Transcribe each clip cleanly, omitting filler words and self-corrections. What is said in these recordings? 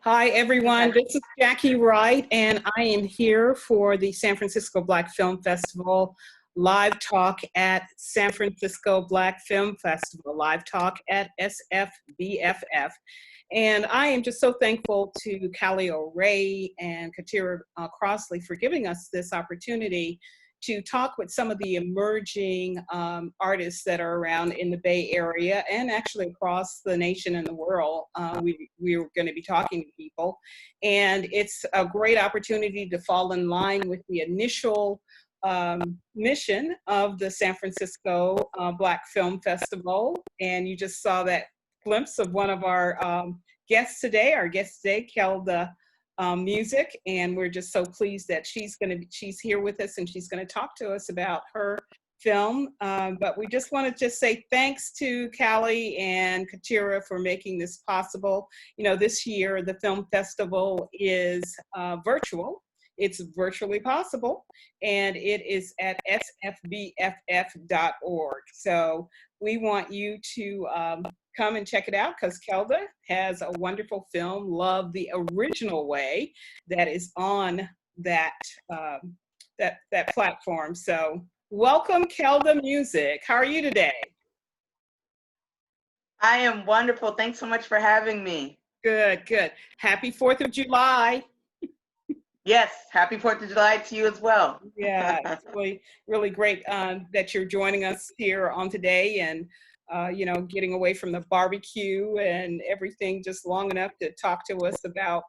Hi, everyone. This is Jackie Wright, and I am here for the San Francisco Black Film Festival live talk at San Francisco Black Film Festival, live talk at SFBFF. And I am just so thankful to Callie O'Ray and Katera Crossley for giving us this opportunity to talk with some of the emerging artists that are around in the Bay Area and actually across the nation and the world. We're going to be talking to people. And it's a great opportunity to fall in line with the initial mission of the San Francisco Black Film Festival. And you just saw that glimpse of one of our guests today, Keldamuzik, and we're just so pleased that she's here with us and she's going to talk to us about her film. But we just want to say thanks to Callie and Katera for making this possible. You know, this year the film festival is virtual. It's virtually possible, and it is at sfbff.org. So we want you to come and check it out, because Kelda has a wonderful film, Love the Original Way, that is on that that platform. So welcome, Keldamuzik. How are you today? I am wonderful. Thanks so much for having me. Good, good. Happy 4th of July. Yes, happy 4th of July to you as well. Yeah, it's really, really great that you're joining us here on today, and you know, getting away from the barbecue and everything just long enough to talk to us about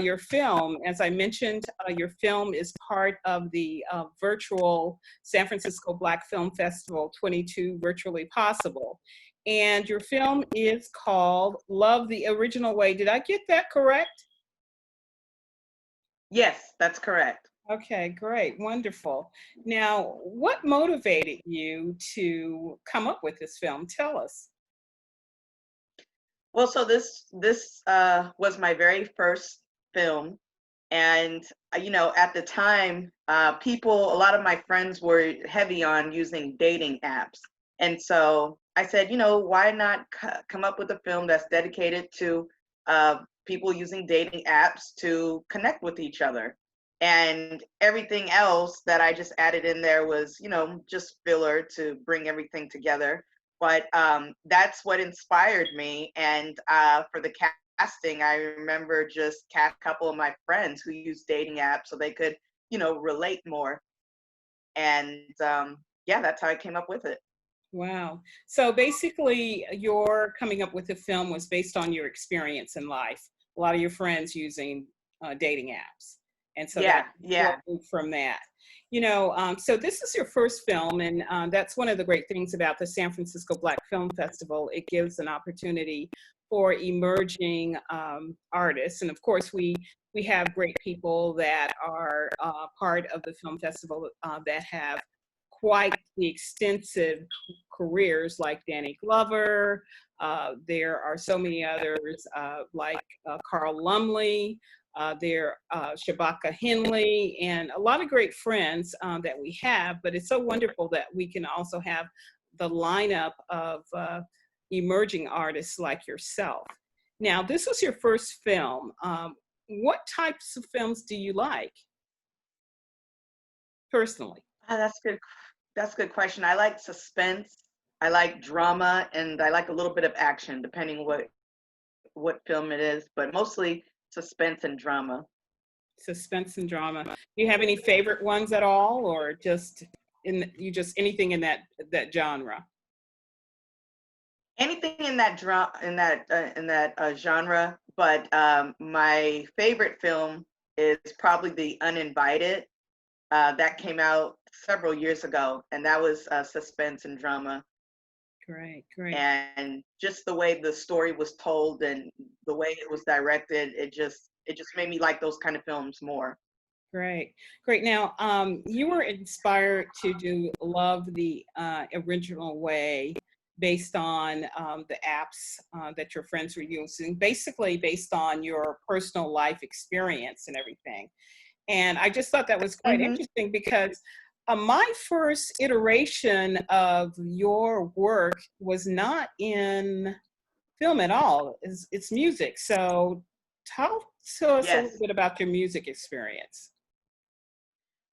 your film. As I mentioned, your film is part of the virtual San Francisco Black Film Festival 22 Virtually Possible. And your film is called Love the Original Way. Did I get that correct? Yes, that's correct. Okay, great, wonderful. Now, what motivated you to come up with this film? Tell us. Well, so this was my very first film, and you know, at the time, a lot of my friends were heavy on using dating apps, and so I said, you know, why not come up with a film that's dedicated to people using dating apps to connect with each other. And everything else that I just added in there was, you know, just filler to bring everything together. But that's what inspired me. And for the casting, I remember just cast a couple of my friends who use dating apps so they could, you know, relate more. And yeah, that's how I came up with it. Wow. So basically, your coming up with the film was based on your experience in life. A lot of your friends using dating apps. And so yeah. From that, you know, so this is your first film, and that's one of the great things about the San Francisco Black Film Festival. It gives an opportunity for emerging artists, and of course, we have great people that are part of the film festival that have quite the extensive careers, like Danny Glover. There are so many others like Carl Lumley. Shabaka Henley, and a lot of great friends that we have, but it's so wonderful that we can also have the lineup of emerging artists like yourself. Now, this was your first film. What types of films do you like, personally? That's good. That's a good question. I like suspense, I like drama, and I like a little bit of action, depending what film it is, but mostly suspense and drama. Suspense and drama. Do you have any favorite ones at all, or just anything in that genre? Anything in that genre, but my favorite film is probably The Uninvited. That came out several years ago, and that was suspense and drama. Great, great. And just the way the story was told and the way it was directed, it just made me like those kind of films more. Great, great. Now, you were inspired to do Love the Original Way based on the apps that your friends were using, basically based on your personal life experience and everything. And I just thought that was quite interesting, because my first iteration of your work was not in film at all. It's music. So Tell to us a Yes. little bit about your music experience.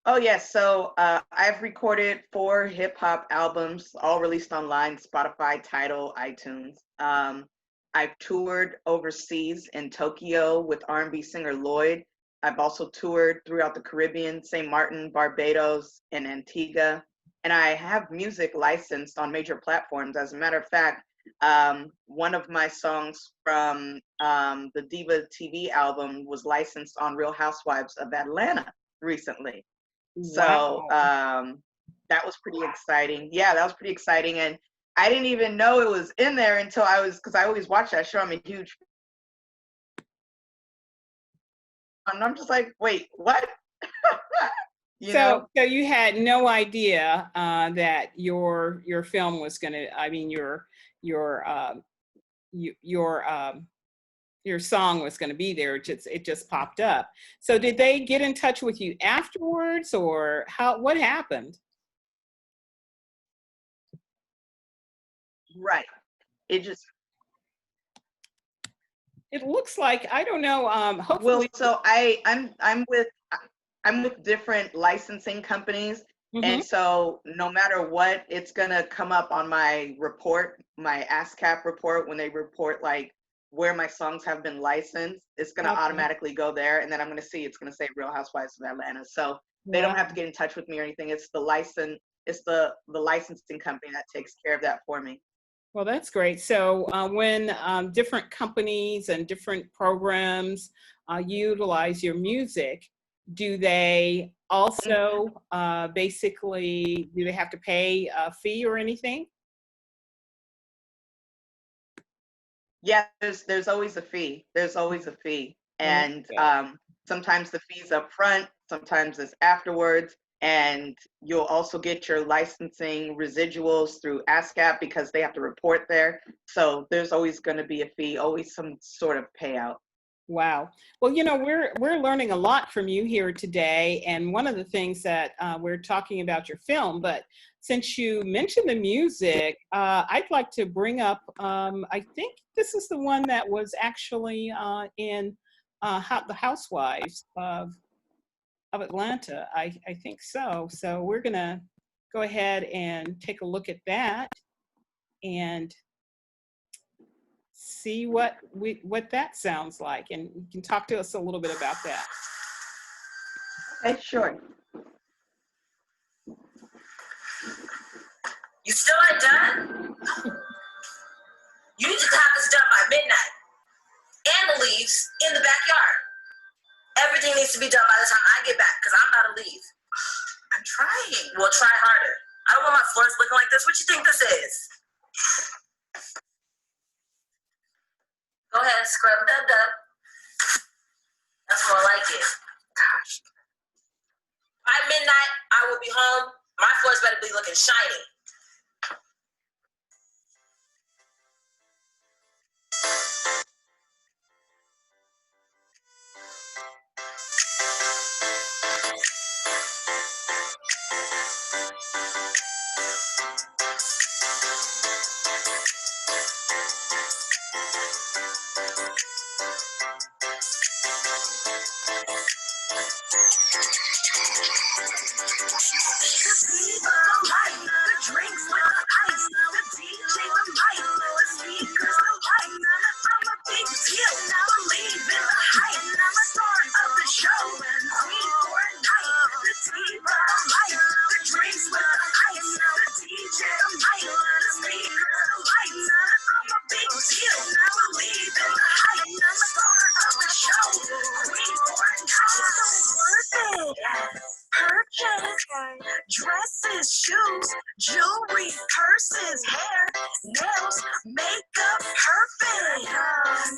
Oh, yes. So I've recorded 4 hip hop albums, all released online, Spotify, Tidal, iTunes. I've toured overseas in Tokyo with R&B singer Lloyd. I've also toured throughout the Caribbean, St. Martin, Barbados, and Antigua. And I have music licensed on major platforms. As a matter of fact, one of my songs from the Diva TV album was licensed on Real Housewives of Atlanta recently. So Wow. that was pretty exciting. Yeah, that was pretty exciting. And I didn't even know it was in there until because I always watch that show. I'm a huge, and I'm just like, wait, what? You know? So you had no idea that your film was gonna, I mean, your your song was going to be there. It just popped up. So did they get in touch with you afterwards, or what happened? Right. It just, It looks like, I don't know, well, hopefully. so I'm with different licensing companies. Mhm. And so no matter what, it's gonna come up on my report, my ASCAP report, when they report like where my songs have been licensed, it's gonna Okay. automatically go there. And then I'm gonna see it's gonna say Real Housewives of Atlanta. So they don't Wow. have to get in touch with me or anything. It's the licensing company that takes care of that for me. Well, that's great. So when different companies and different programs utilize your music, do they also basically, do they have to pay a fee or anything? Yeah, there's always a fee. There's always a fee. Well, And that's good. sometimes the fee's up front, sometimes it's afterwards. And you'll also get your licensing residuals through ASCAP because they have to report there. So there's always going to be a fee, always some sort of payout. Wow. Well, we're learning a lot from you here today, and one of the things that we're talking about your film. But since you mentioned the music, I'd like to bring up. I think this is the one that was actually in the Housewives of Atlanta. I think so. So we're gonna go ahead and take a look at that and see what that sounds like, and you can talk to us a little bit about that. Okay, sure. You still ain't done? You need to have this done by midnight. And the leaves in the backyard. Everything needs to be done by the time I get back, because I'm about to leave. I'm trying. Well, try harder. I don't want my floors looking like this. What you think this is? Go ahead, scrub dub. That's more like it. Gosh. By midnight, I will be home. My floors better be looking shiny. Dresses, shoes, jewelry, purses, hair, nails, makeup, perfect.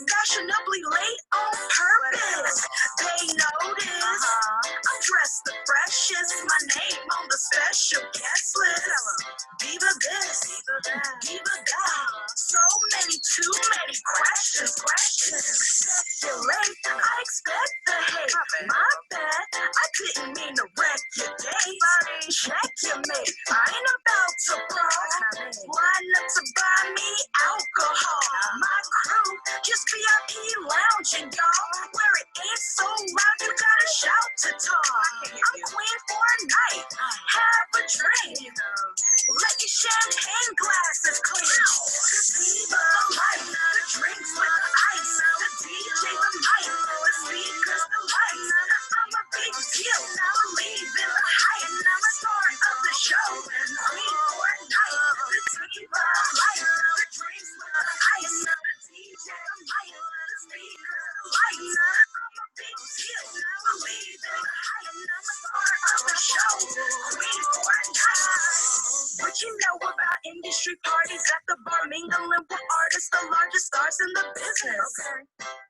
Fashionably late on purpose. They notice I'm dressed the freshest. My name on the special guest list. Diva this, diva that. So many, too many questions. You're late, I expect the hate. My bad, I didn't mean to wreck your day. Check your mate, I ain't about to brawl. Line up to buy me alcohol. My crew just VIP lounging, y'all. the business.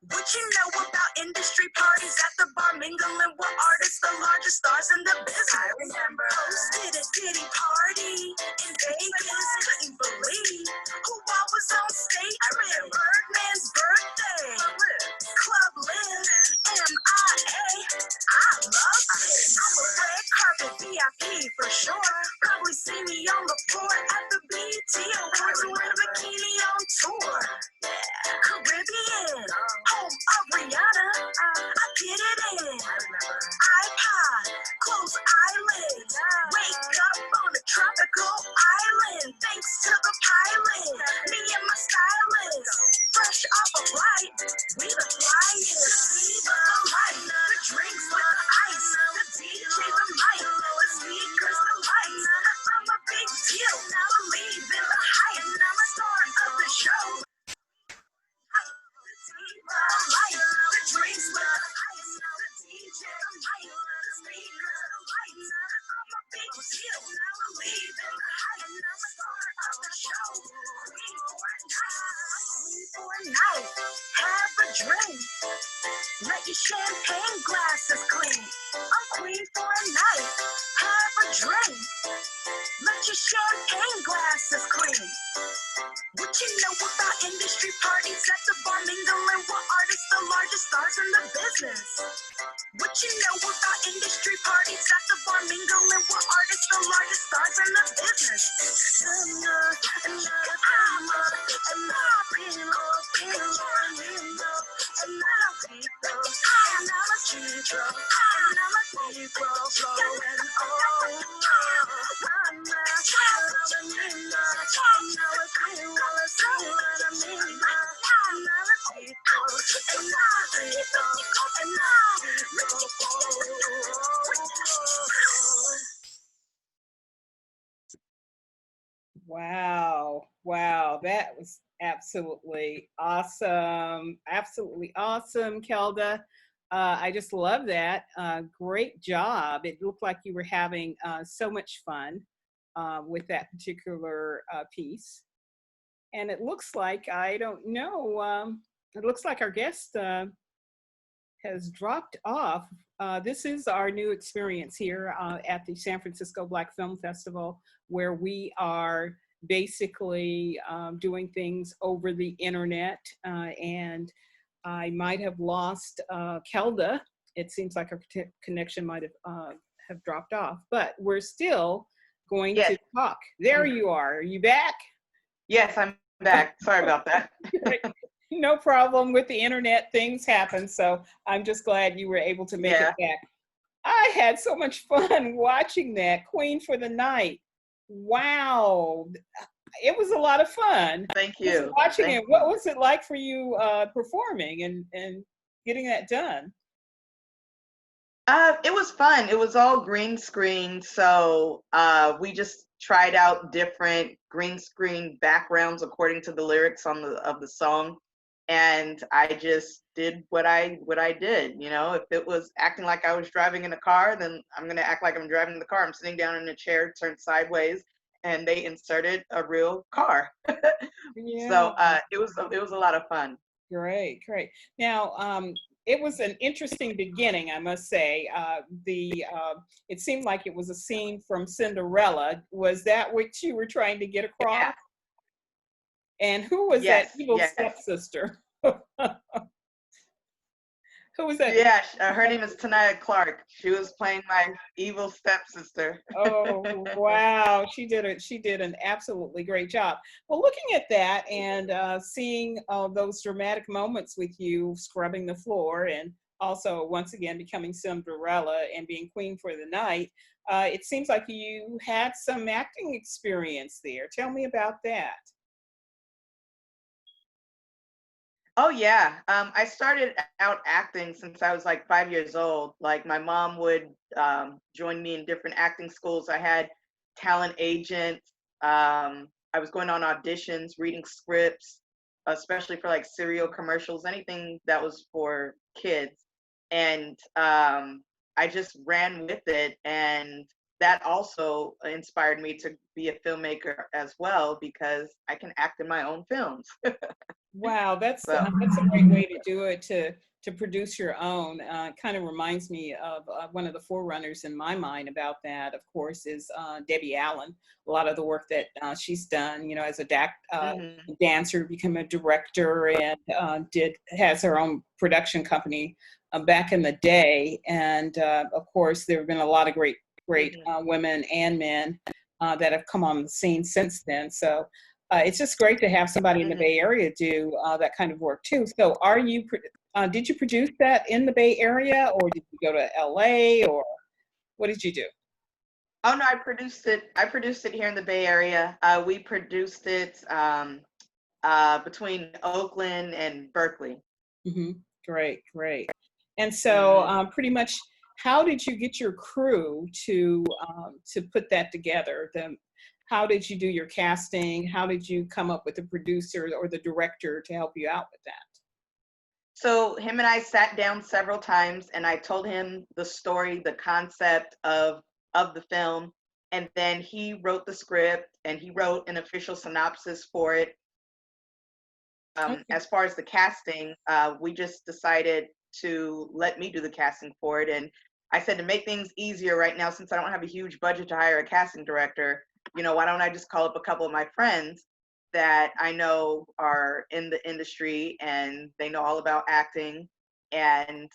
What you know about industry parties at the bar mingling with artists, the largest stars in the business? I remember. Hosted a Diddy party in Vegas. Couldn't believe who all was on stage. I remember Birdman's birthday. Club Lynn, MIA. I love it. I'm a red carpet VIP for sure. Probably see me on the floor at the BET Awards or in a bikini on tour. Caribbean, home of Rihanna. I get it in. iPod, close eyelids. Wake up on a tropical island. Thanks to the pilot, me and my stylist. Fresh off a flight, we the flyers. The light, the drinks with the ice. The DJ, the mic, the speakers, the lights. I'm a big deal. Believe in the hype. I'm a star of the show. The drinks with the ice, the DJ, the mic, the speakers, the lights. I'm a big deal. Believe in the hype. I'm a star of the show. Queen for a night. Have a drink. Let your champagne glasses clean. I'm queen for a night. Have a drink. Let your champagne glasses clean. What you know about industry parties at the bar mingling with artists, the largest stars in the business? What you know about industry parties at the bar mingling with artists, the largest stars in the business? Wow. Wow. That was absolutely awesome. Absolutely awesome, Kelda. I just love that. Great job. It looked like you were having so much fun with that particular piece. And it looks like, I don't know, it looks like our guest has dropped off. This is our new experience here at the San Francisco Black Film Festival, where we are basically doing things over the internet. And I might have lost Kelda. It seems like our connection might have dropped off, but we're still going to talk. There you are. Are you back? Yes, I'm back. Sorry about that. No problem with the internet. Things happen. So I'm just glad you were able to make it back. I had so much fun watching that. Queen for the Night. Wow. It was a lot of fun. Thank you. Watching it. What was it like for you performing and getting that done? It was fun. It was all green screen. So we just tried out different green screen backgrounds according to the lyrics of the song. And I just did what I did. You know, if it was acting like I was driving in a car, then I'm going to act like I'm driving in the car. I'm sitting down in a chair, turned sideways, and they inserted a real car. So it was a lot of fun. Great. Now, it was an interesting beginning, I must say. It seemed like it was a scene from Cinderella. Was that what you were trying to get across? Yeah. And who was that evil stepsister? Who was that? Yeah, her name is Tanaya Clark. She was playing my evil stepsister. Oh, wow. She did an absolutely great job. Well, looking at that and seeing those dramatic moments with you scrubbing the floor and also once again becoming Cinderella and being queen for the night, it seems like you had some acting experience there. Tell me about that. Oh yeah, I started out acting since I was like 5 years old. Like my mom would join me in different acting schools. I had talent agents. I was going on auditions, reading scripts, especially for like cereal commercials, anything that was for kids. And I just ran with it. And that also inspired me to be a filmmaker as well, because I can act in my own films. Wow, So, that's a great way to do it, to produce your own. Kind of reminds me of one of the forerunners in my mind about that, of course, is Debbie Allen. A lot of the work that she's done, you know, as a mhm, dancer, become a director, and has her own production company back in the day. And of course, there have been a lot of great mhm, women and men that have come on the scene since then. So it's just great to have somebody in the mhm. Bay Area do that kind of work too. So did you produce that in the Bay Area, or did you go to LA, or what did you do? Oh no, I produced it. I produced it here in the Bay Area. We produced it between Oakland and Berkeley. Hmm. Great, great. And so Hmm. pretty much, how did you get your crew to put that together? How did you do your casting? How did you come up with the producer or the director to help you out with that? So him and I sat down several times, and I told him the story, the concept of the film, and then he wrote the script and he wrote an official synopsis for it. Okay. As far as the casting, we just decided to let me do the casting for it. And I said, to make things easier right now, since I don't have a huge budget to hire a casting director, why don't I just call up a couple of my friends that I know are in the industry and they know all about acting. And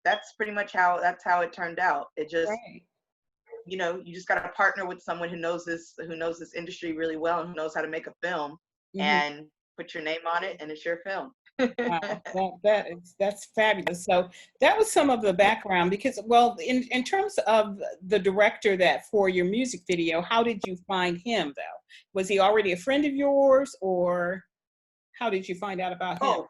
that's pretty much how it turned out. It just, Right. you just got to partner with someone who knows this industry really well and who knows how to make a film, Mhm. and put your name on it, and it's your film. Wow, that's fabulous. So that was some of the background, because, well, in terms of the director that for your music video, how did you find him though? Was he already a friend of yours, or how did you find out about him? Oh,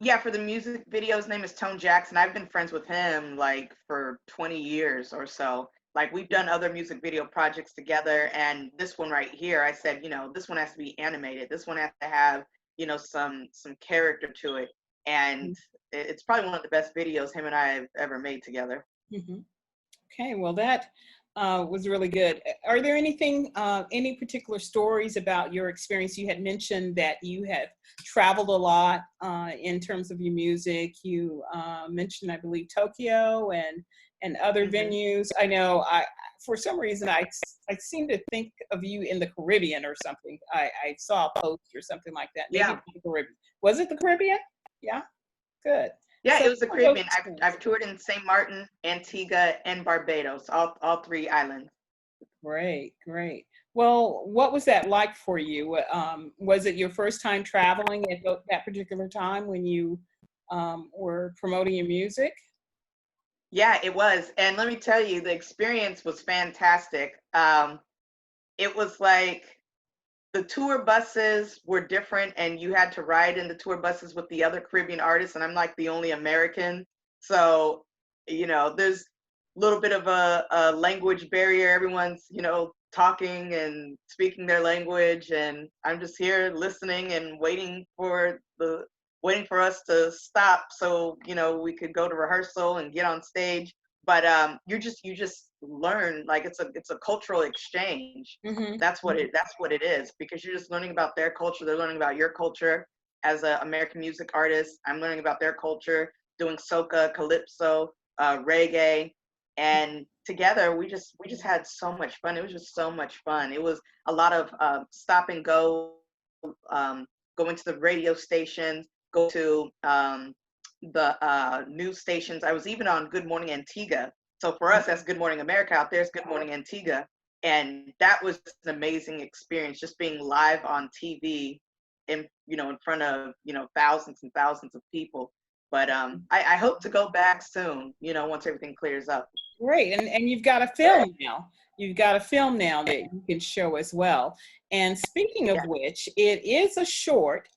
yeah, for the music video, his name is Tone Jackson. I've been friends with him like for 20 years or so. Like, we've done other music video projects together, and this one right here, I said, this one has to be animated. This one has to have, some character to it. And it's probably one of the best videos him and I have ever made together. Mm-hmm. Okay, well, that was really good. Are there any particular stories about your experience? You had mentioned that you had traveled a lot in terms of your music. You mentioned, I believe, Tokyo and other Hmm. venues. I know for some reason, I seem to think of you in the Caribbean or something. I saw a post or something like that. Maybe Yeah. it's the Caribbean. Was it the Caribbean? Yeah, good. Yeah, So it was the what were those Caribbean. I've experiences? toured in St. Martin, Antigua, and Barbados, all three islands. Great, great. Well, what was that like for you? Was it your first time traveling at that particular time when you were promoting your music? Yeah, it was. And let me tell you, the experience was fantastic. It was like the tour buses were different, and you had to ride in the tour buses with the other Caribbean artists, and I'm like the only American. So, there's a little bit of a language barrier. Everyone's, talking and speaking their language, and I'm just here listening and waiting for us to stop so, we could go to rehearsal and get on stage. But you just learn, like, it's a cultural exchange. Mm-hmm. That's what it is, because you're just learning about their culture. They're learning about your culture as an American music artist. I'm learning about their culture, doing soca, calypso, reggae, and together we just had so much fun. It was just so much fun. It was a lot of stop and go, um, going to the radio stations, go to the news stations. I was even on Good Morning Antigua. So for us, that's Good Morning America. Out there's Good Morning Antigua, and that was an amazing experience, just being live on TV in front of thousands and thousands of people. But I hope to go back soon, once everything clears up. Great. And you've got a film now. You've got a film now that you can show as well. And speaking of Yeah. which, it is a short,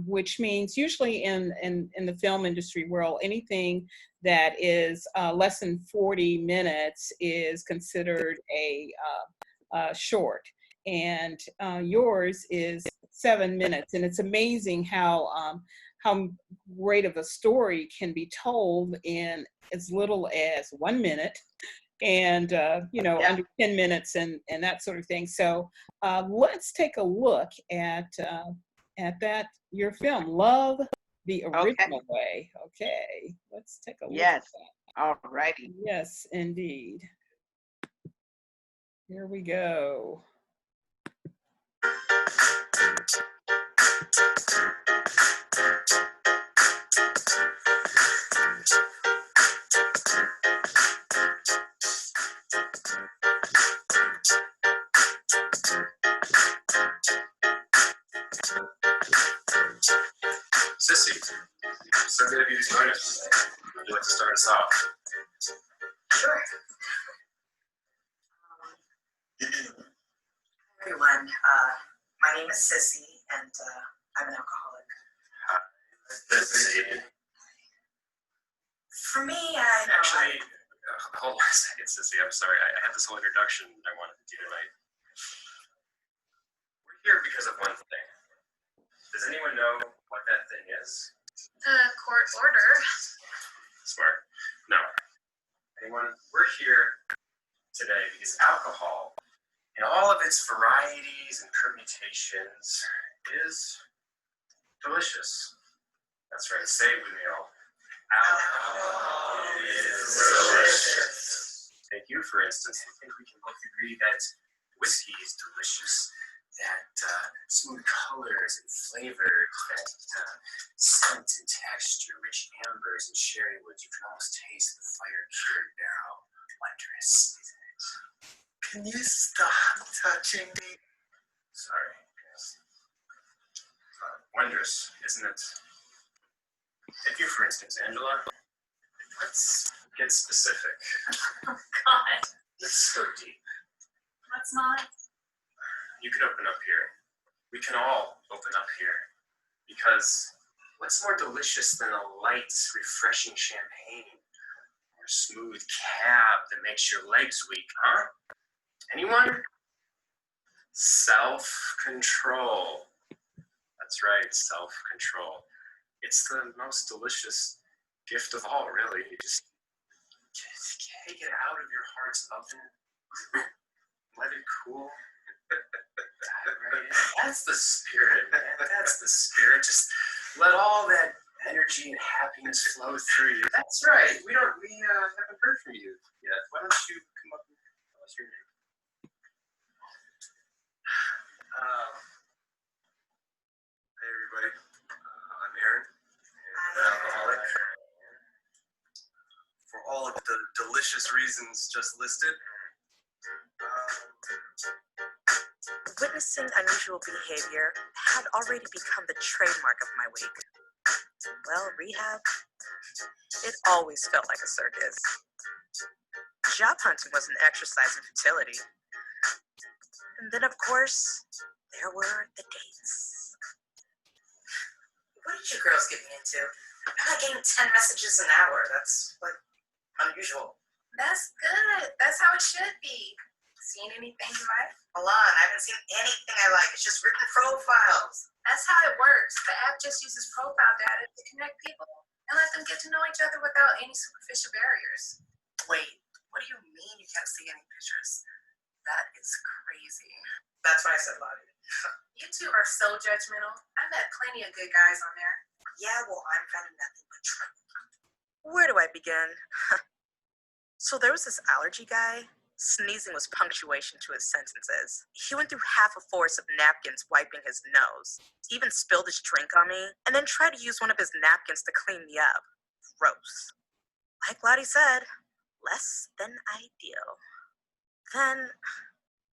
which means usually in the film industry world, anything that is less than 40 minutes is considered a short. And yours is 7 minutes. And it's amazing how great of a story can be told in as little as 1 minute, and Yeah. under 10 minutes and that sort of thing. So let's take a look at at that, your film, Love the Okay. Original Way. Okay, let's take a look Yes. at that. All righty. Yes, indeed. Here we go. Sissy, so good of you to join us. Would you like to start us off? Sure. Everyone, my name is Sissy, and I'm an alcoholic. Sissy. For me, I know. Actually, hold on a second, Sissy. I'm sorry. I had this whole introduction I wanted to do tonight. We're here because of one thing. Does anyone know what that thing is? Court order. Smart. No. Anyone? We're here today because alcohol, in all of its varieties and permutations, is delicious. That's right. Say it with me all. Alcohol is delicious. Thank you, for instance. I think we can both agree that whiskey is delicious. That smooth colors and flavor, that scent and texture, rich ambers and sherry woods. You can almost taste the fire-cured barrel. Wondrous, isn't it? Can you stop touching me? Sorry. Yes. Wondrous, isn't it? Take you, for instance, Angela. Let's get specific. Oh, God. Let's go deep. Let's not. You can open up here. We can all open up here. Because what's more delicious than a light, refreshing champagne? Or a smooth cab that makes your legs weak, huh? Anyone? Self-control. That's right, self-control. It's the most delicious gift of all, really. You just take it out of your heart's oven. Let it cool. That's the spirit, man. That's the spirit. Just let all that energy and happiness flow through you. That's right. We haven't heard from you yet. Why don't you come up and tell us your name? Hey everybody, I'm Aaron, and I'm an alcoholic. For all of the delicious reasons just listed. Witnessing unusual behavior had already become the trademark of my week. Well, rehab, it always felt like a circus. Job hunting was an exercise in futility. And then, of course, there were the dates. What did you girls get me into? I'm not getting 10 messages an hour. That's, like, unusual. That's good. That's how it should be. Seen anything you like? Hold on, I haven't seen anything I like. It's just written profiles. That's how it works. The app just uses profile data to connect people and let them get to know each other without any superficial barriers. Wait, what do you mean you can't see any pictures? That is crazy. That's what I said, Laudi. You two are so judgmental. I met plenty of good guys on there. Yeah, well, I'm finding nothing but trouble. Where do I begin? So there was this allergy guy. Sneezing was punctuation to his sentences. He went through half a force of napkins wiping his nose. He even spilled his drink on me, and then tried to use one of his napkins to clean me up. Gross. Like Laudi said, less than ideal. Then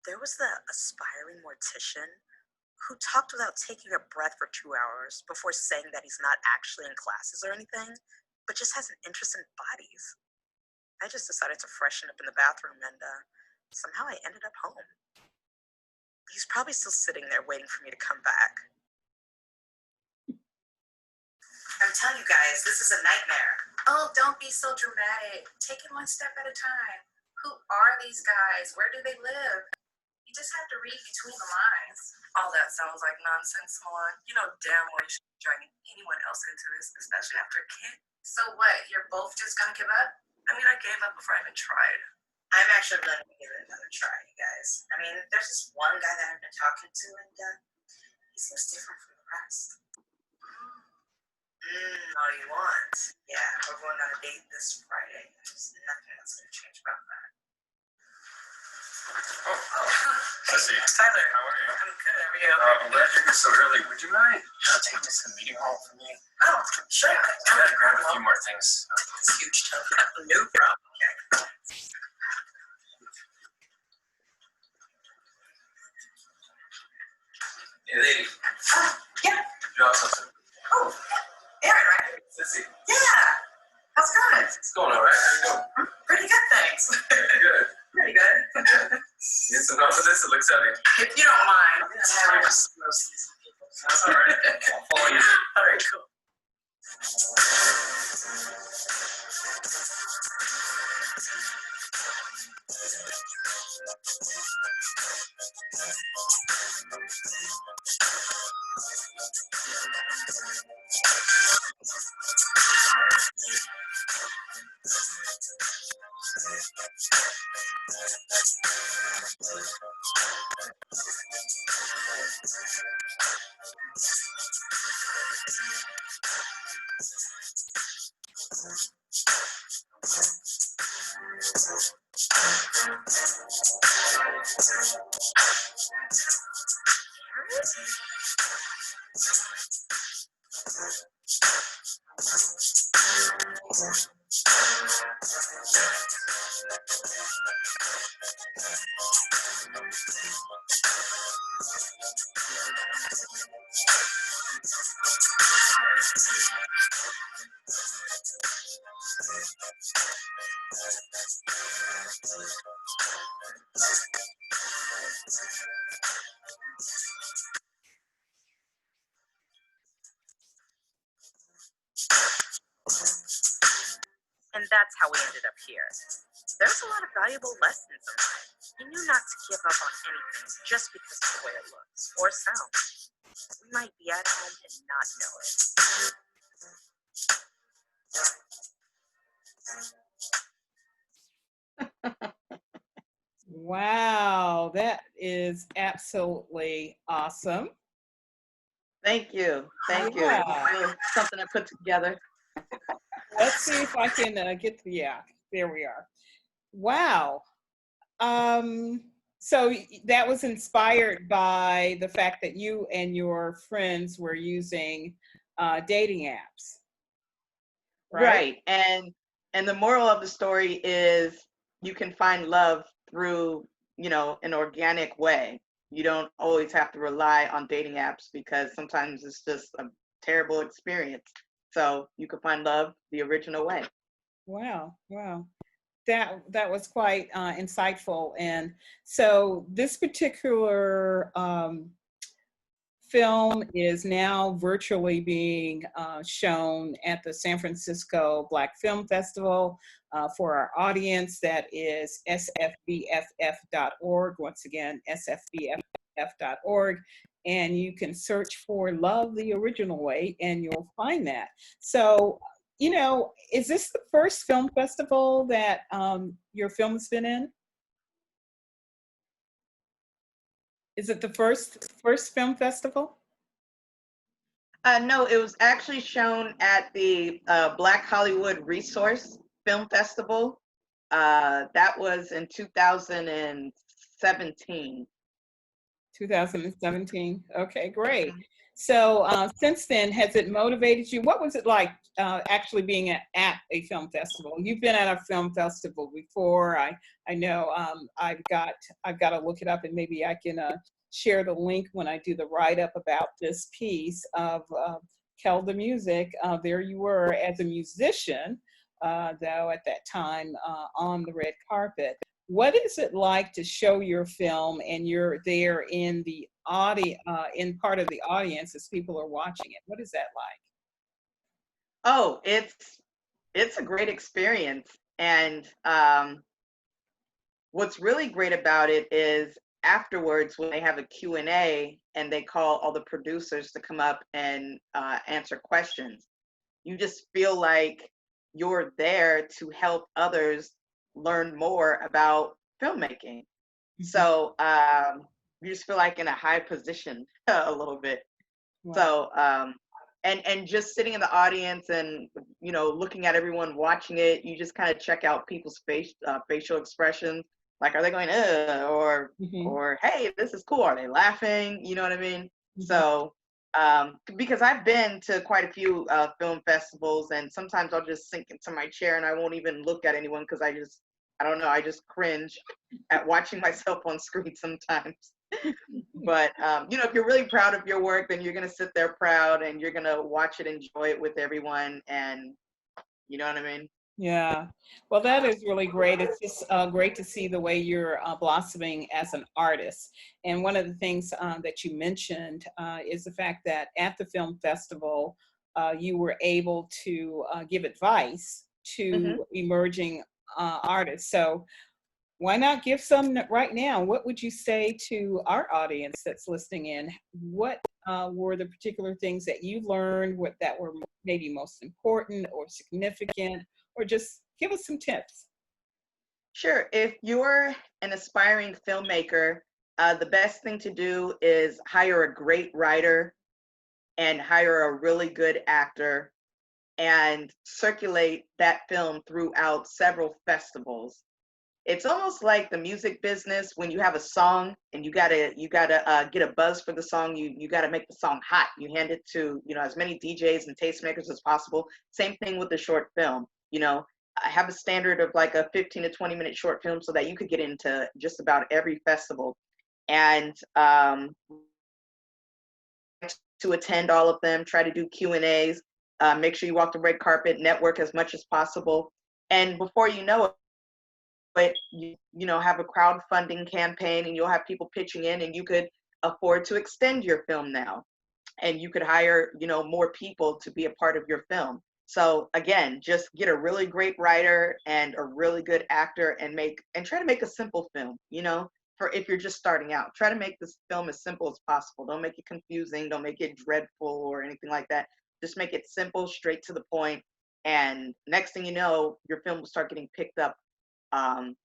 there was the aspiring mortician who talked without taking a breath for 2 hours before saying that he's not actually in classes or anything, but just has an interest in bodies. I just decided to freshen up in the bathroom, and somehow I ended up home. He's probably still sitting there waiting for me to come back. I'm telling you guys, this is a nightmare. Oh, don't be so dramatic. Take it one step at a time. Who are these guys? Where do they live? You just have to read between the lines. All that sounds like nonsense, Milan. You know damn well you shouldn't be dragging anyone else into this, especially after a kid. So what? You're both just gonna give up? I mean, I gave up before I even tried. I'm actually willing to give it another try, you guys. I mean, there's this one guy that I've been talking to, and he seems different from the rest. All you want. Yeah, we're going on a date this Friday. There's nothing that's going to change about that. Oh, Sissy. Tyler, How are you? I'm good. How are you? I'm glad you're here so early. Would you mind taking this to the meeting hall for me? Oh, sure. I gotta grab a few more things. It's huge, Toby. No problem. Okay. Hey, lady. Yeah. Drop something. Oh, Aaron, right? Sissy. Yeah. How's it going? It's going all right. How you doing? Pretty good, thanks. Good. Pretty good. Need some help with this? It looks heavy. If you don't mind. Yeah, I'm just roasting some people. That's all right. I'll follow you. All right, cool. And that's how we ended up here. There's a lot of valuable lessons in life. You knew not to give up on anything just because of the way it looks or sounds. We might be at home and not know it. Wow, that is absolutely awesome. Thank you. Thank you. Yeah. It was really something I put together. Let's see if I can get the, yeah, there we are. Wow. So that was inspired by the fact that you and your friends were using dating apps, right? And the moral of the story is you can find love through, an organic way. You don't always have to rely on dating apps because sometimes it's just a terrible experience. So you can find love the original way. Wow, wow. That was quite insightful. And so this particular film is now virtually being shown at the San Francisco Black Film Festival. For our audience, that is SFBFF.org. Once again, SFBFF.org. And you can search for Love the Original Way and you'll find that. So, is this the first film festival that your film has been in? Is it the first film festival? No, it was actually shown at the Black Hollywood Resource Film Festival. That was in 2017. 2017. Okay, great. So since then, has it motivated you? What was it like actually being at a film festival? You've been at a film festival before. I know I've got to look it up, and maybe I can share the link when I do the write-up about this piece of Keldamuzik. There you were as a musician, though at that time on the red carpet. What is it like to show your film and you're there in the in part of the audience as people are watching it? What is that like? Oh, it's a great experience. And what's really great about it is afterwards when they have a Q&A and they call all the producers to come up and answer questions, you just feel like you're there to help others learn more about filmmaking. Mm-hmm. So you just feel like in a high position a little bit. Wow. So, and just sitting in the audience and, you know, looking at everyone watching it, you just kind of check out people's facial expressions. Like, are they going, or, hey, this is cool. Are they laughing? You know what I mean? So, because I've been to quite a few film festivals, and sometimes I'll just sink into my chair and I won't even look at anyone because I don't know, I just cringe at watching myself on screen sometimes. But, you know, if you're really proud of your work, then you're going to sit there proud and you're going to watch it, enjoy it with everyone. And you know what I mean? Yeah, well, that is really great. It's just great to see the way you're blossoming as an artist. And one of the things that you mentioned is the fact that at the film festival, you were able to give advice to emerging artists. So why not give some right now? What would you say to our audience that's listening in? What were the particular things that you learned, what that were maybe most important or significant, or just give us some tips? Sure. If you're an aspiring filmmaker, the best thing to do is hire a great writer and hire a really good actor and circulate that film throughout several festivals. It's almost like the music business. When you have a song and you gotta get a buzz for the song, you gotta make the song hot. You hand it to, you know, as many DJs and tastemakers as possible. Same thing with the short film. You know, I have a standard of like a 15 to 20-minute short film so that you could get into just about every festival, and to attend all of them. Try to do Q&As. Make sure you walk the red carpet. Network as much as possible, and before you know it, but you know, have a crowdfunding campaign and you'll have people pitching in, and you could afford to extend your film now, and you could hire, you know, more people to be a part of your film. So again, just get a really great writer and a really good actor and try to make a simple film, you know, for if you're just starting out. Try to make this film as simple as possible. Don't make it confusing, don't make it dreadful or anything like that. Just make it simple, straight to the point, and next thing you know, your film will start getting picked up on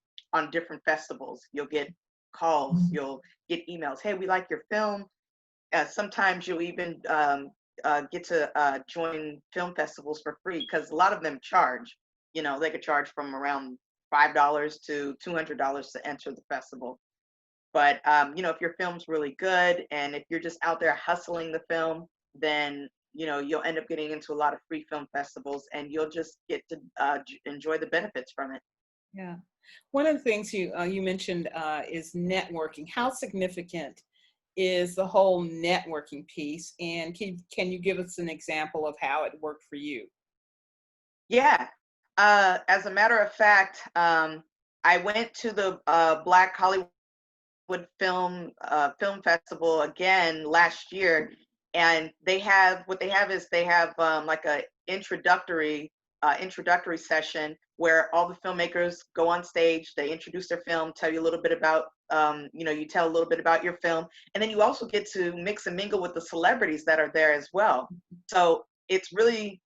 different festivals. You'll get calls, you'll get emails. Hey, we like your film. Sometimes you'll even get to join film festivals for free, because a lot of them charge. You know, they could charge from around $5 to $200 to enter the festival. But you know, if your film's really good and if you're just out there hustling the film, then you know you'll end up getting into a lot of free film festivals, and you'll just get to enjoy the benefits from it. Yeah. One of the things you mentioned is networking. How significant is the whole networking piece? And can you give us an example of how it worked for you? Yeah. As a matter of fact, I went to the Black Hollywood Film Festival again last year, and they have like a introductory session where all the filmmakers go on stage. They introduce their film, tell you a little bit about you know, you tell a little bit about your film, and then you also get to mix and mingle with the celebrities that are there as well. So it's really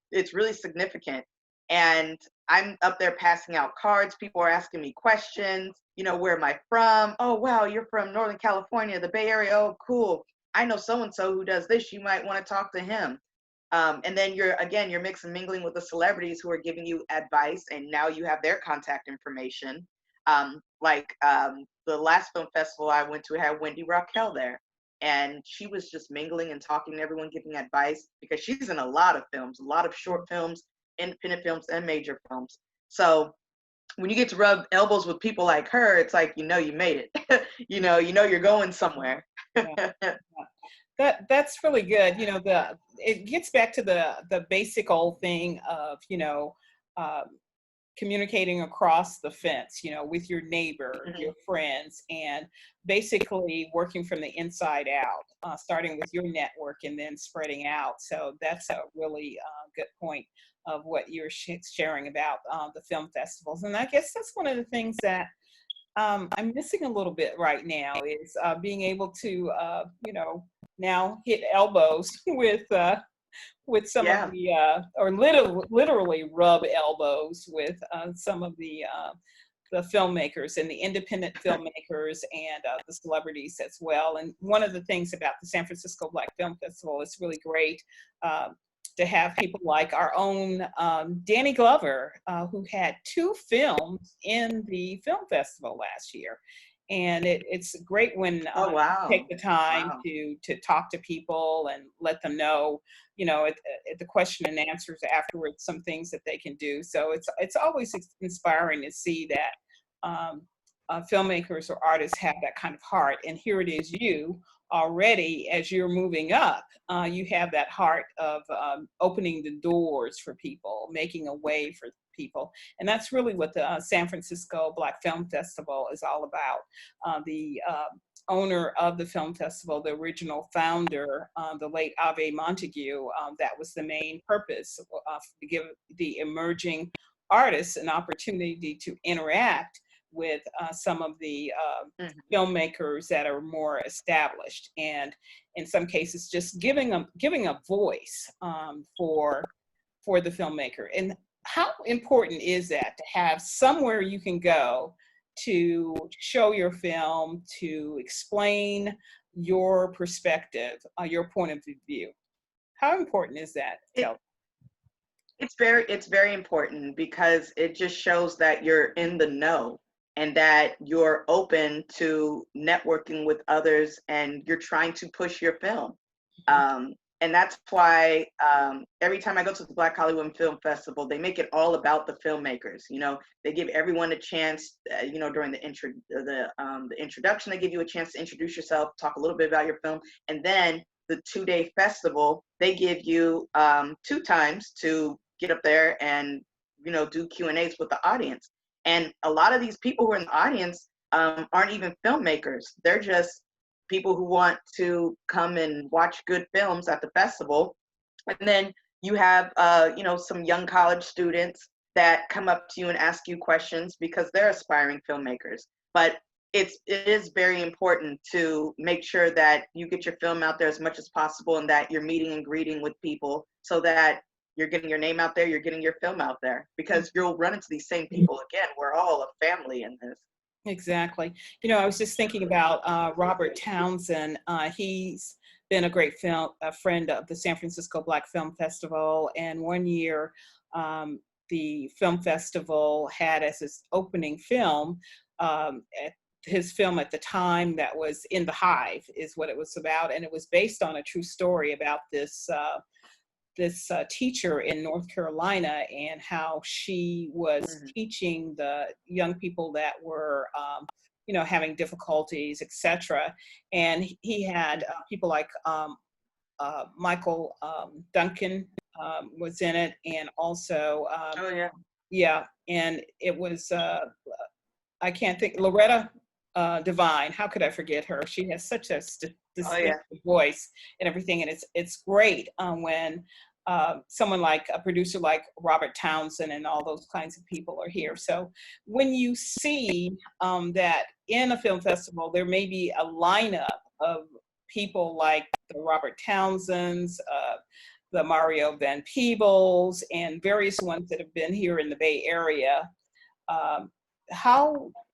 significant. And I'm up there passing out cards. People are asking me questions. You know, where am I from? Oh, wow, you're from Northern California, the Bay Area. Oh, cool. I know so-and-so who does this. You might want to talk to him. And then you're mixing and mingling with the celebrities who are giving you advice, and now you have their contact information. The last film festival I went to had Wendy Raquel there, and she was just mingling and talking to everyone, giving advice, because she's in a lot of films, a lot of short films, independent films, and major films. So when you get to rub elbows with people like her, it's like, you know, you made it. you know you're going somewhere. Yeah. That's really good. You know, it gets back to the basic old thing of, you know, communicating across the fence, you know, with your neighbor, your friends, and basically working from the inside out, starting with your network and then spreading out. So that's a really good point of what you're sharing about the film festivals. And I guess that's one of the things that I'm missing a little bit right now is being able to, you know, now hit elbows with some of the, or literally rub elbows with some of the filmmakers and the independent filmmakers and the celebrities as well. And one of the things about the San Francisco Black Film Festival is really great to have people like our own Danny Glover, who had 2 films in the film festival last year. And it's great when Oh, wow. you take the time Wow. to talk to people and let them know, you know, at the question and answers afterwards, some things that they can do. So it's always inspiring to see that filmmakers or artists have that kind of heart. And here it is, you already, as you're moving up, you have that heart of opening the doors for people, making a way for people. And that's really what the San Francisco Black Film Festival is all about. The owner of the film festival, the original founder, the late Ave Montague, that was the main purpose, to give the emerging artists an opportunity to interact with some of the filmmakers that are more established, and in some cases just giving a voice for the filmmaker. And how important is that, to have somewhere you can go to show your film, to explain your perspective, your point of view? How important is that, Kelda? It's very important, because it just shows that you're in the know and that you're open to networking with others and you're trying to push your film. And that's why every time I go to the Black Hollywood Film Festival, they make it all about the filmmakers. You know, they give everyone a chance, you know, during the introduction, they give you a chance to introduce yourself, talk a little bit about your film. And then the 2-day festival, they give you 2 times to get up there and, you know, do Q&As with the audience. And a lot of these people who are in the audience aren't even filmmakers. They're just people who want to come and watch good films at the festival. And then you have, you know, some young college students that come up to you and ask you questions because they're aspiring filmmakers. But it is very important to make sure that you get your film out there as much as possible, and that you're meeting and greeting with people, so that you're getting your name out there, you're getting your film out there, because you'll run into these same people again. We're all a family in this. Exactly. You know, I was just thinking about Robert Townsend. He's been a great friend of the San Francisco Black Film Festival. And one year, the film festival had as its opening film, his film at the time, that was In the Hive, is what it was about. And it was based on a true story about this teacher in North Carolina, and how she was teaching the young people that were, you know, having difficulties, etc. And he had people like Michael Duncan was in it, and also yeah, and it was I can't think, Loretta Devine. How could I forget her? She has such a distinctive voice and everything, and it's great when someone like a producer like Robert Townsend and all those kinds of people are here. So when you see that in a film festival, there may be a lineup of people like the Robert Townsends, the Mario Van Peebles, and various ones that have been here in the Bay Area,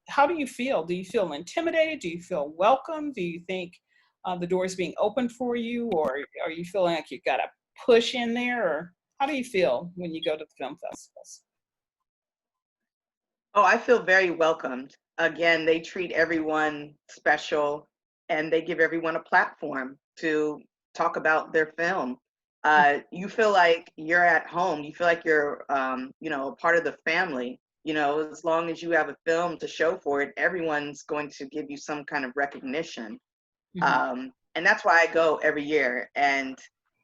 how do you feel? Do you feel intimidated? Do you feel welcome? Do you think the door is being opened for you, or are you feeling like you've got to push in there? Or how do you feel when you go to the film festivals? Oh, I feel very welcomed. Again, they treat everyone special, and they give everyone a platform to talk about their film. You feel like you're at home. You feel like you're, you know, a part of the family. You know, as long as you have a film to show for it, everyone's going to give you some kind of recognition. And that's why I go every year. And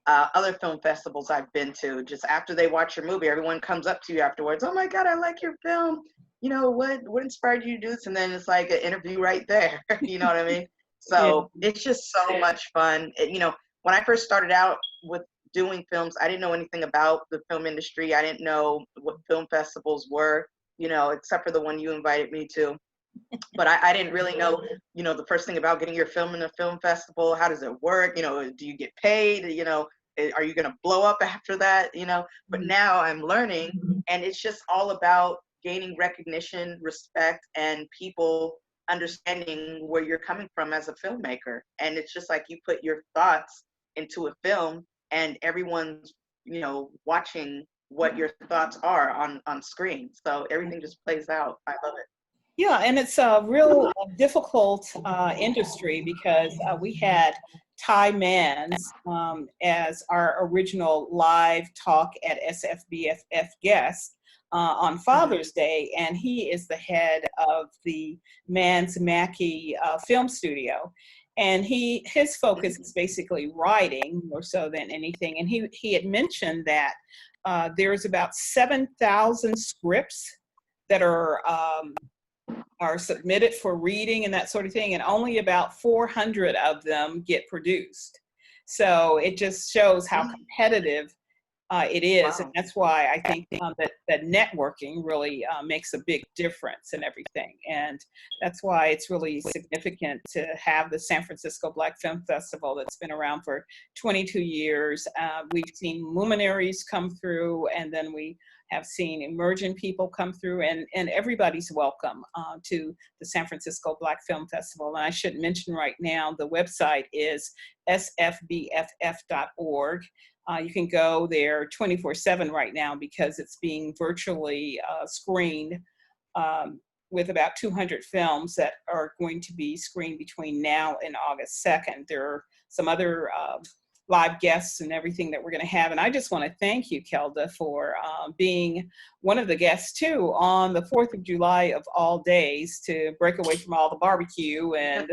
other film festivals I've been to, just after they watch your movie, everyone comes up to you afterwards. Oh my God, I like your film. You know, what inspired you to do this? And then it's like an interview right there. You know what I mean? So it's just so much fun. You know, when I first started out with doing films, I didn't know anything about the film industry. I didn't know what film festivals were, you know, except for the one you invited me to. But I didn't really know, you know, the first thing about getting your film in a film festival. How does it work? You know, do you get paid? You know, are you going to blow up after that? You know, but now I'm learning, and it's just all about gaining recognition, respect, and people understanding where you're coming from as a filmmaker. And it's just like you put your thoughts into a film and everyone's, watching what your thoughts are on screen. So everything just plays out. I love it. Yeah, and it's a real difficult industry because we had Ty Mans as our original live talk at SFBFF guest on Father's Day, and he is the head of the Mans Mackey Film Studio. And his focus is basically writing more so than anything. And he had mentioned that there's about 7,000 scripts that are submitted for reading and that sort of thing, and only about 400 of them get produced. So it just shows how competitive it is, and that's why I think that networking really makes a big difference in everything, and that's why it's really significant to have the San Francisco Black Film Festival that's been around for 22 years. We've seen luminaries come through, and then we have seen emerging people come through, and everybody's welcome to the San Francisco Black Film Festival. And I should mention right now, the website is sfbff.org. You can go there 24/7 right now because it's being virtually screened with about 200 films that are going to be screened between now and August 2nd. There are some other live guests and everything that we're going to have. And I just want to thank you, Kelda, for being one of the guests too on the 4th of July of all days, to break away from all the barbecue and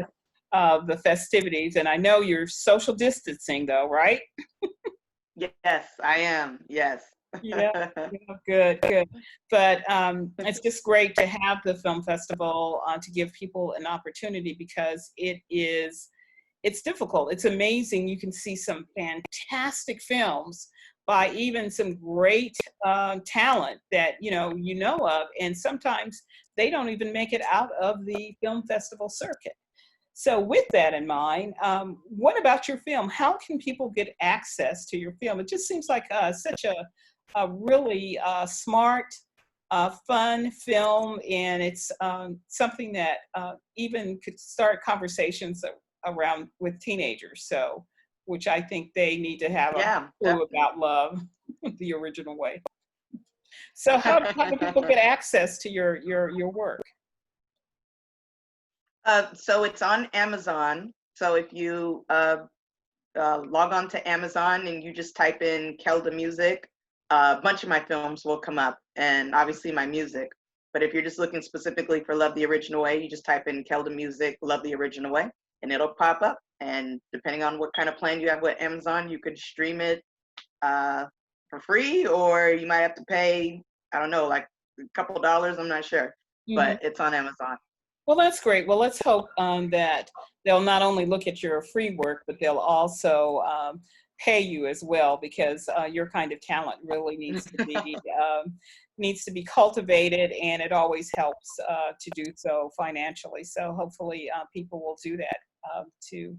the festivities. And I know you're social distancing though, right? Yes, I am. Yes. Yeah, good. But it's just great to have the film festival to give people an opportunity, because it's difficult. It's amazing. You can see some fantastic films by even some great talent that you know of, and sometimes they don't even make it out of the film festival circuit. So with that in mind, what about your film? How can people get access to your film? It just seems like such a really smart, fun film, and it's something that even could start conversations around with teenagers. So, which I think they need to have a clue about love the original way. So how do people get access to your work? So it's on Amazon. So if you log on to Amazon and you just type in Keldamuzik, a bunch of my films will come up, and obviously my music. But if you're just looking specifically for Love the Original Way, you just type in Keldamuzik, Love the Original Way, and it'll pop up. And depending on what kind of plan you have with Amazon, you could stream it for free, or you might have to pay, I don't know, like a couple of dollars, I'm not sure. But it's on Amazon. Well, that's great. Well, let's hope that they'll not only look at your free work, but they'll also pay you as well, because your kind of talent really needs to be cultivated, and it always helps to do so financially. So hopefully people will do that to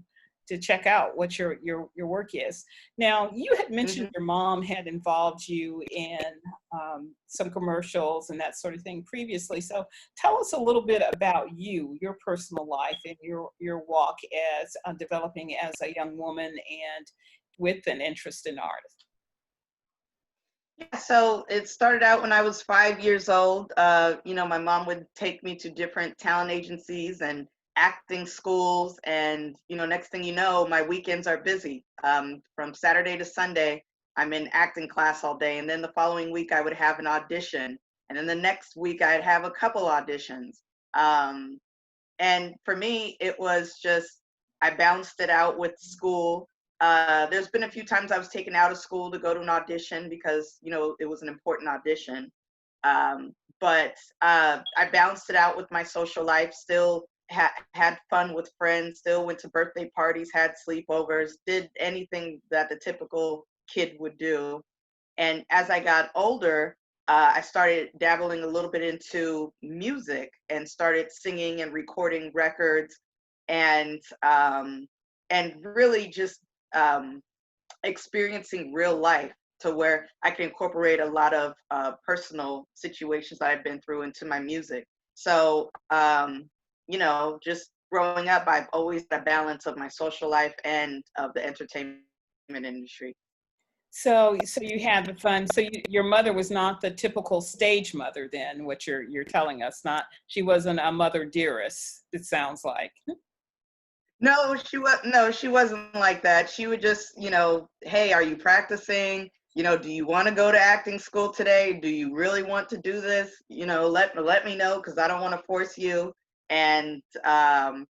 check out what your work is. Now, you had mentioned your mom had involved you in some commercials and that sort of thing previously. So tell us a little bit about your personal life and your walk as developing as a young woman and with an interest in art. Yeah, so it started out when I was 5 years old. My mom would take me to different talent agencies and acting schools, and next thing you know, my weekends are busy. From Saturday to Sunday, I'm in acting class all day, and then the following week I would have an audition, and then the next week I'd have a couple auditions. And for me, it was just, I balanced it out with school. There's been a few times I was taken out of school to go to an audition because it was an important audition, but I balanced it out with my social life. Still had fun with friends, still went to birthday parties, had sleepovers, did anything that the typical kid would do. And as I got older, I started dabbling a little bit into music and started singing and recording records, and really just experiencing real life to where I can incorporate a lot of personal situations that I've been through into my music. So, you know, just growing up, I've always had a balance of my social life and of the entertainment industry. So you had the fun. So your mother was not the typical stage mother, then, what you're telling us. Not, she wasn't a mother dearest, it sounds like. No, she wasn't like that. She would just, you know, hey, are you practicing? You know, do you want to go to acting school today? Do you really want to do this? You know, let me know, because I don't want to force you. And I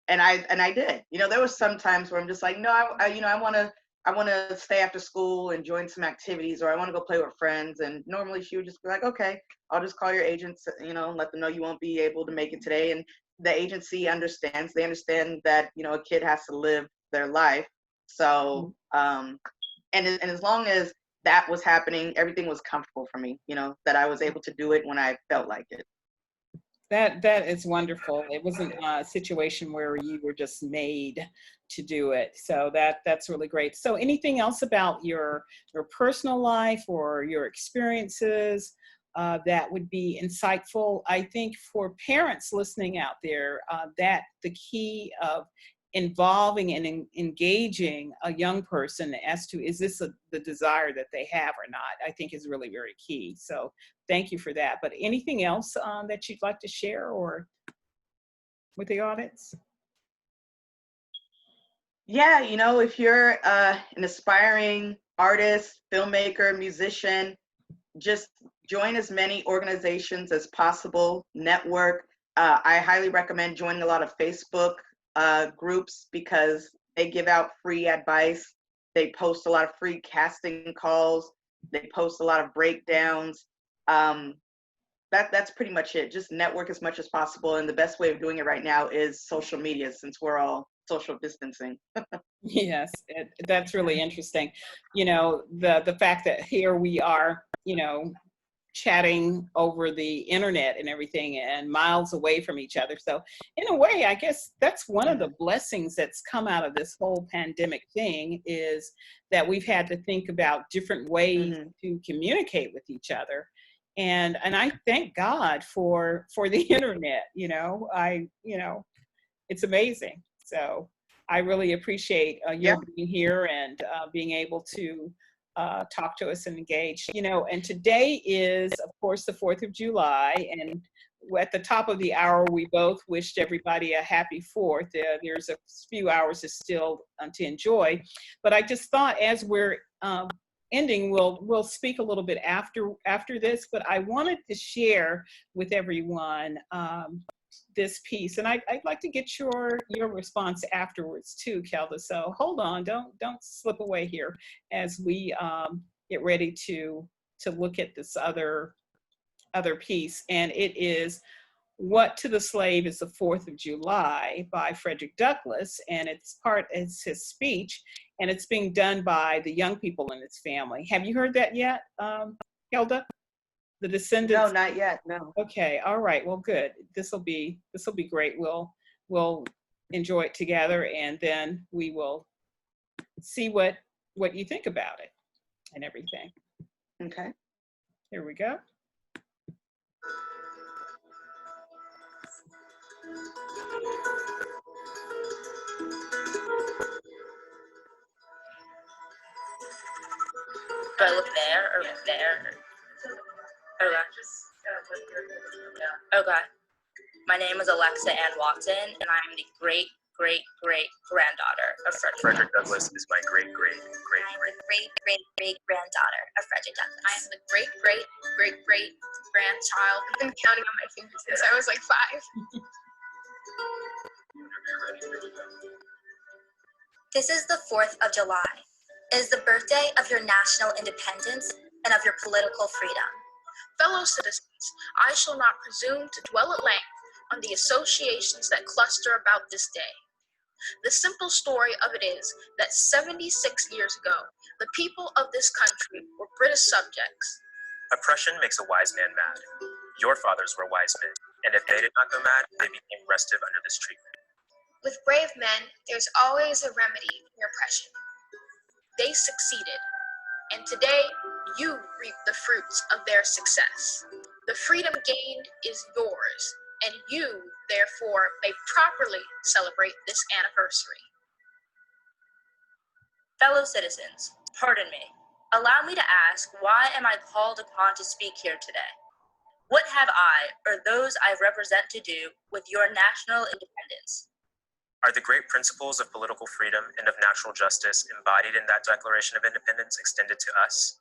did. You know, there was some times where I'm just like, no, I want to stay after school and join some activities, or I want to go play with friends. And normally she would just be like, okay, I'll just call your agents, you know, let them know you won't be able to make it today. And the agency understands. They understand that, you know, a kid has to live their life. So, and as long as that was happening, everything was comfortable for me, you know, that I was able to do it when I felt like it. That is wonderful. It wasn't a situation where you were just made to do it. So that's really great. So anything else about your personal life or your experiences that would be insightful? I think for parents listening out there, that the key of involving and engaging a young person as to, is this the desire that they have or not, I think is really very key. So thank you for that. But anything else that you'd like to share or with the audience? Yeah, you know, if you're an aspiring artist, filmmaker, musician, just join as many organizations as possible, network. I highly recommend joining a lot of Facebook groups, because they give out free advice. They post a lot of free casting calls. They post a lot of breakdowns. That's pretty much it. Just network as much as possible. And the best way of doing it right now is social media, since we're all social distancing. Yes, that's really interesting. You know, the fact that here we are, you know, chatting over the internet and everything and miles away from each other. So in a way, I guess that's one of the blessings that's come out of this whole pandemic thing, is that we've had to think about different ways to communicate with each other. And I thank God for the internet, you know, it's amazing. So I really appreciate your being here and being able to talk to us and engage. You know, and today is, of course, the 4th of July. And at the top of the hour, we both wished everybody a happy 4th. There's a few hours still to enjoy. But I just thought, as we're ending, we'll speak a little bit after this. But I wanted to share with everyone this piece, and I'd like to get your response afterwards too, Kelda. So hold on, don't slip away here as we get ready to look at this other piece. And it is What to the Slave is the 4th of July by Frederick Douglass, and it's his speech, and it's being done by the young people in his family. Have you heard that yet, Kelda? The descendants? No, not yet. No. Okay. All right. Well, good. This will be great. We'll enjoy it together, and then we will see what you think about it and everything. Okay. Here we go. Do I look there or there? Okay. My name is Alexa Ann Watson, and I am the great-great-great-granddaughter of Frederick Douglass is my great-great-great-great. great-great-great-granddaughter of Frederick Douglass. I am the great-great-great-grandchild. I've been counting on my fingers since I was like 5. This is the 4th of July. It is the birthday of your national independence and of your political freedom. Fellow citizens, I shall not presume to dwell at length on the associations that cluster about this day. The simple story of it is that 76 years ago, the people of this country were British subjects. Oppression makes a wise man mad. Your fathers were wise men, and if they did not go mad, they became restive under this treatment. With brave men, there's always a remedy for oppression. They succeeded. And today, you reap the fruits of their success. The freedom gained is yours, and you, therefore, may properly celebrate this anniversary. Fellow citizens, pardon me. Allow me to ask, why am I called upon to speak here today? What have I, or those I represent, to do with your national independence? Are the great principles of political freedom and of natural justice embodied in that Declaration of Independence extended to us?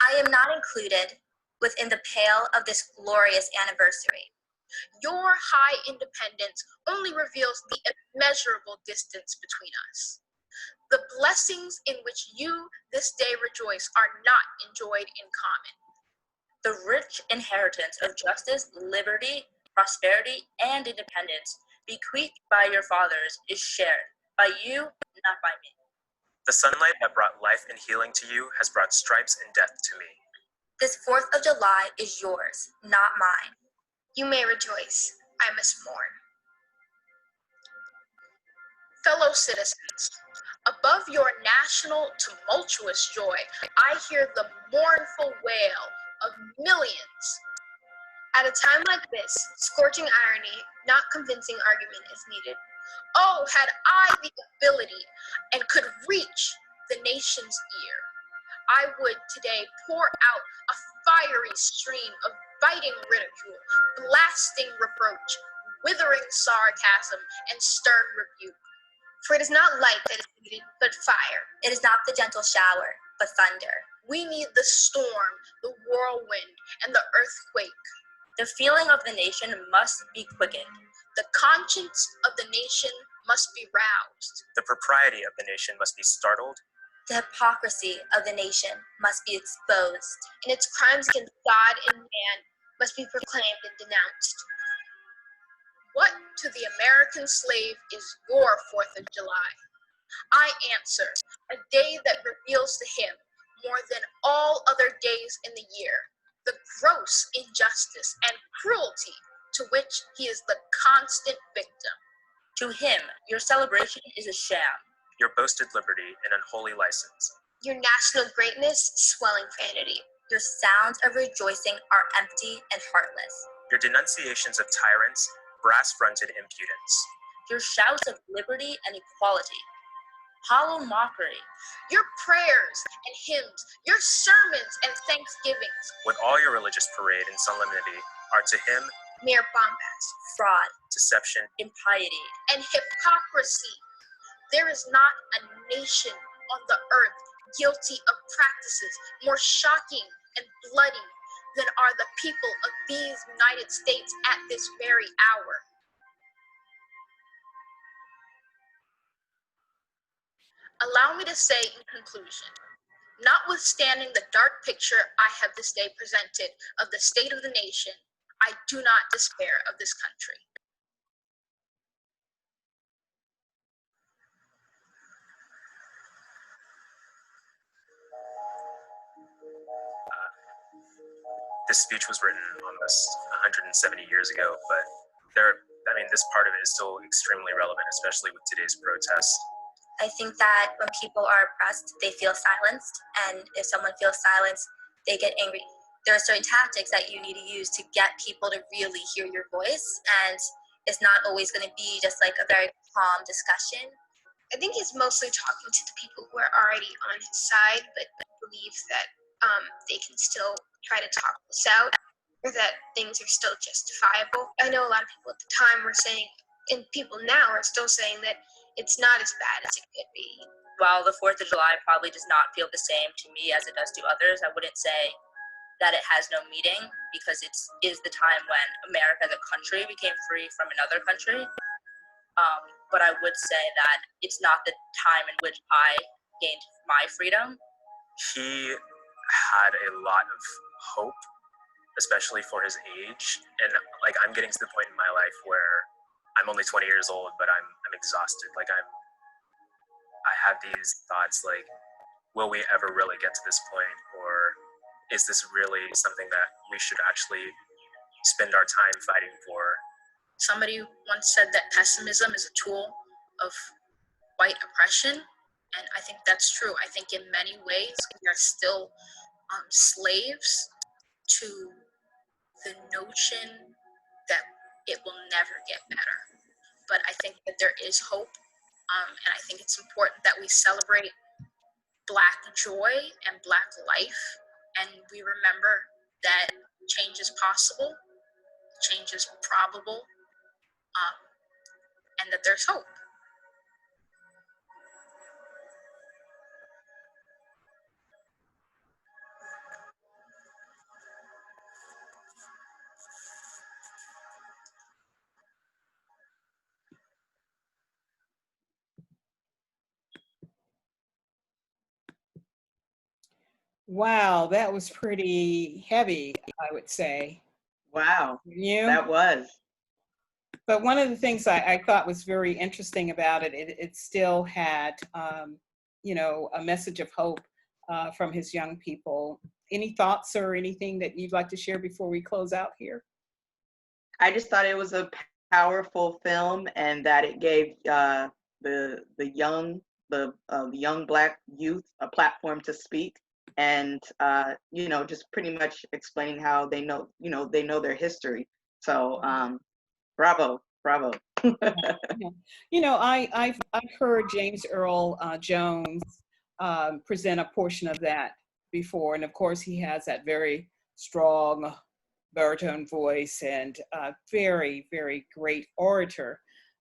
I am not included within the pale of this glorious anniversary. Your high independence only reveals the immeasurable distance between us. The blessings in which you this day rejoice are not enjoyed in common. The rich inheritance of justice, liberty, prosperity, and independence bequeathed by your fathers is shared by you, not by me. The sunlight that brought life and healing to you has brought stripes and death to me. This 4th of July is yours, not mine. You may rejoice, I must mourn. Fellow citizens, above your national tumultuous joy, I hear the mournful wail of millions. At a time like this, scorching irony, not convincing argument is needed. Oh, had I the ability and could reach the nation's ear, I would today pour out a fiery stream of biting ridicule, blasting reproach, withering sarcasm, and stern rebuke. For it is not light that is needed, but fire. It is not the gentle shower, but thunder. We need the storm, the whirlwind, and the earthquake. The feeling of the nation must be quickened. The conscience of the nation must be roused. The propriety of the nation must be startled. The hypocrisy of the nation must be exposed. And its crimes against God and man must be proclaimed and denounced. What to the American slave is your 4th of July? I answer, a day that reveals to him, more than all other days in the year, the gross injustice and cruelty to which he is the constant victim. To him, your celebration is a sham. Your boasted liberty an unholy license. Your national greatness, swelling vanity. Your sounds of rejoicing are empty and heartless. Your denunciations of tyrants, brass-fronted impudence. Your shouts of liberty and equality, hollow mockery. Your prayers and hymns, your sermons and thanksgivings, with all your religious parade and solemnity, are to him mere bombast, fraud, deception, impiety, and hypocrisy. There is not a nation on the earth guilty of practices more shocking and bloody than are the people of these United States at this very hour. Allow me to say in conclusion, notwithstanding the dark picture I have this day presented of the state of the nation, I do not despair of this country. This speech was written almost 170 years ago, but this part of it is still extremely relevant, especially with today's protests. I think that when people are oppressed, they feel silenced, and if someone feels silenced, they get angry. There are certain tactics that you need to use to get people to really hear your voice, and it's not always going to be just like a very calm discussion. I think he's mostly talking to the people who are already on his side, but believe that they can still try to talk this out, or that things are still justifiable. I know a lot of people at the time were saying, and people now are still saying, that it's not as bad as it could be. While the 4th of July probably does not feel the same to me as it does to others, I wouldn't say that it has no meaning, because it is the time when America as a country became free from another country. But I would say that it's not the time in which I gained my freedom. He had a lot of hope, especially for his age, and I'm getting to the point in my life where I'm only 20 years old, but I'm exhausted. I have these thoughts will we ever really get to this point, or is this really something that we should actually spend our time fighting for? Somebody once said that pessimism is a tool of white oppression. And I think that's true. I think in many ways we are still slaves to the notion that it will never get better. But I think that there is hope, and I think it's important that we celebrate Black joy and Black life, and we remember that change is possible, change is probable, and that there's hope. Wow, that was pretty heavy, I would say. Wow, You? that was. But one of the things I thought was very interesting about it, it still had, you know, a message of hope from his young people. Any thoughts or anything that you'd like to share before we close out here? I just thought it was a powerful film, and that it gave the young Black youth a platform to speak, and you know, just pretty much explaining how they know, you know, they know their history. So bravo. Yeah. You know, I've heard James Earl Jones present a portion of that before, and of course he has that very strong baritone voice and very, very great orator.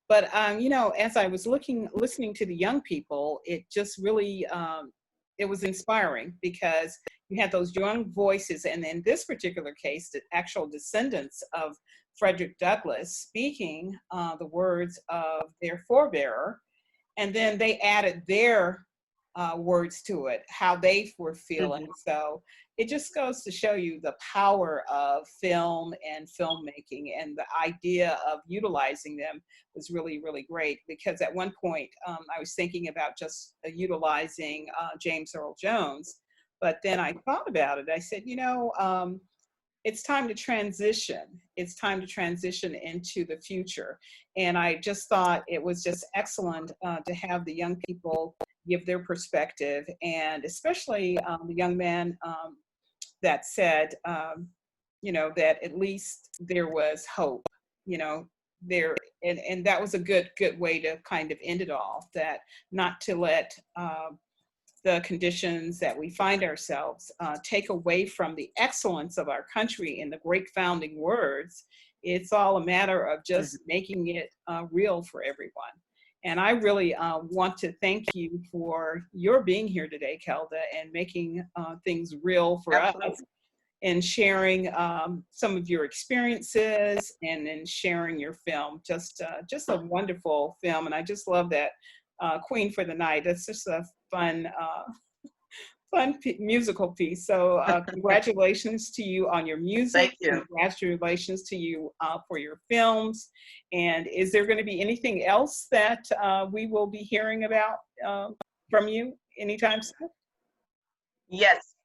But you know, as I was listening to the young people, it just really it was inspiring, because you had those young voices, and in this particular case, the actual descendants of Frederick Douglass speaking the words of their forebearer, and then they added their words to it, how they were feeling. So it just goes to show you the power of film and filmmaking, and the idea of utilizing them was really, really great. Because at one point I was thinking about just utilizing James Earl Jones, but then I thought about it. I said, you know, it's time to transition. It's time to transition into the future. And I just thought it was just excellent to have the young people give their perspective, and especially the young man that said, you know, that at least there was hope, you know, there, and that was a good way to kind of end it all, that not to let the conditions that we find ourselves take away from the excellence of our country and the great founding words. It's all a matter of just making it real for everyone. And I really want to thank you for your being here today, Kelda, and making things real for us, and sharing some of your experiences, and then sharing your film. Just a wonderful film, and I just love that Queen for the Night. It's just a fun musical piece. So congratulations to you on your music. Thank you. Congratulations to you for your films. And is there going to be anything else that we will be hearing about from you anytime soon? Yes,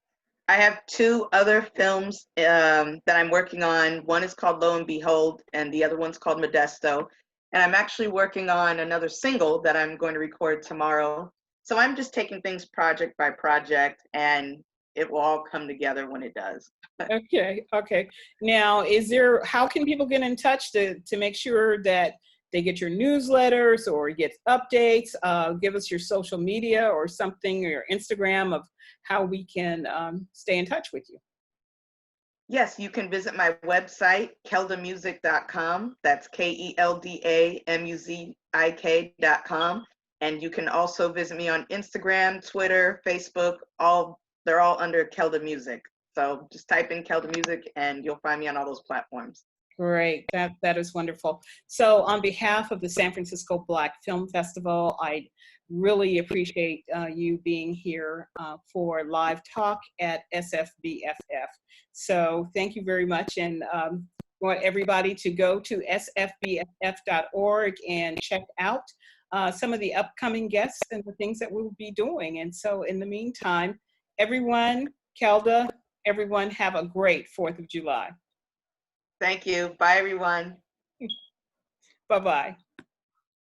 I have 2 other films that I'm working on. One is called Lo and Behold, and the other one's called Modesto. And I'm actually working on another single that I'm going to record tomorrow. So I'm just taking things project by project, and it will all come together when it does. Okay. Now, how can people get in touch to make sure that they get your newsletters or get updates? Give us your social media or something, or your Instagram, of how we can stay in touch with you. Yes, you can visit my website, keldamuzik.com. That's KELDAMUZIK.com. And you can also visit me on Instagram, Twitter, Facebook. They're all under Keldamuzik. So just type in Keldamuzik and you'll find me on all those platforms. Great, that is wonderful. So on behalf of the San Francisco Black Film Festival, I really appreciate you being here for live talk at SFBFF. So thank you very much, and I want everybody to go to sfbff.org and check out some of the upcoming guests and the things that we'll be doing. And so in the meantime, everyone, Kelda, everyone have a great 4th of July. Thank you. Bye, everyone. Bye-bye.